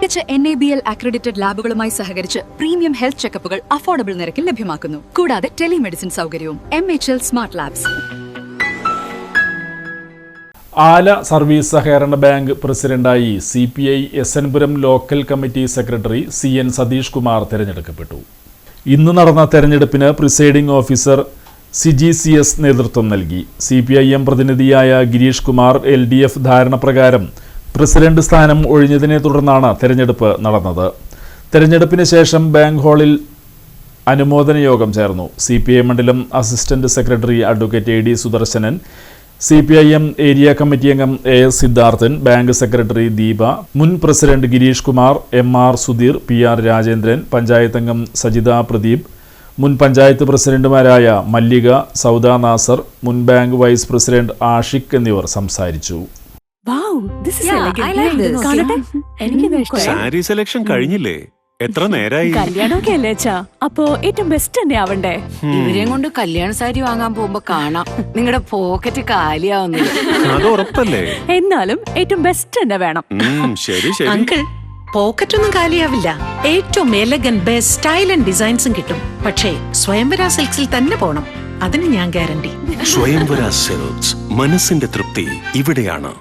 മികച്ച NABL accredited ലാബുകളുമായി സഹകരിച്ച് premium health ചെക്കപ്പുകൾ affordable നിരക്കിൽ ലഭ്യമാക്കുന്നു. കൂടാതെ ടെലിമെഡിസിൻ സൗകര്യവും. MHL smart labs. Ala service സഹകരണ ബാങ്ക് പ്രസിഡന്റായി CPI SNPuram local committee secretary CN Satheesh Kumar തെരഞ്ഞെടുക്കപ്പെട്ടു. ഇന്ന് നടന്ന തെരഞ്ഞെടുപ്പിന് പ്രിസൈഡിംഗ് ഓഫീസർ CGCS നേതൃത്വം നൽകി. CPIM പ്രതിനിധിയായ ഗിരീഷ് കുമാർ LDF ധാരണ പ്രകാരം പ്രസിഡന്റ് സ്ഥാനം ഒഴിഞ്ഞതിനെ തുടർന്നാണ് തെരഞ്ഞെടുപ്പ് നടന്നത്. തെരഞ്ഞെടുപ്പിന് ശേഷം ബാങ്ക് ഹാളിൽ അനുമോദന യോഗം ചേർന്നു. CPI മണ്ഡലം assistant secretary advocate AD Sudarsanan, CPIM area committee അംഗം AS Sidharthan, bank secretary Deepa, മുൻ president Gireesh Kumar, MR Sudheer, PR Rajendran, panchayat അംഗം സജിത പ്രദീപ്, മുൻ പഞ്ചായത്ത് പ്രസിഡന്റുമാരായ മല്ലിക, സൗദ നാസർ, മുൻ ബാങ്ക് വൈസ് പ്രസിഡന്റ് ആഷിഖ് എന്നിവർ സംസാരിച്ചു. സാരി സെലക്ഷൻ കഴിഞ്ഞില്ലേ? എത്ര നേരായി? കല്യാണമൊക്കെ അല്ലേ അച്ഛാ, അപ്പോ ഏറ്റവും ബെസ്റ്റ് തന്നെ ആവണ്ടേ? ഇവരെയും കൊണ്ട് കല്യാണ സാരി വാങ്ങാൻ പോകുമ്പോ കാണാം നിങ്ങളുടെ പോക്കറ്റ് കാലിയാവുന്നില്ല. അത് ഉറപ്പല്ലേ? എന്നാലും ഏറ്റവും ബെസ്റ്റ് തന്നെ വേണം. ശരി ശരി അങ്കിൾ, പോക്കറ്റ് ഒന്നും കാലിയാവില്ല. ഏറ്റവും എലഗൻ ബെസ്റ്റ് സ്റ്റൈൽ ആൻഡ് ഡിസൈൻസും കിട്ടും. പക്ഷേ സ്വയംവര സിൽക്സിൽ തന്നെ പോണം, അതിന് ഞാൻ ഗ്യാരണ്ടി. സ്വയംവര സിൽക്സ്, മനസ്സിന്റെ തൃപ്തി ഇവിടെയാണ്.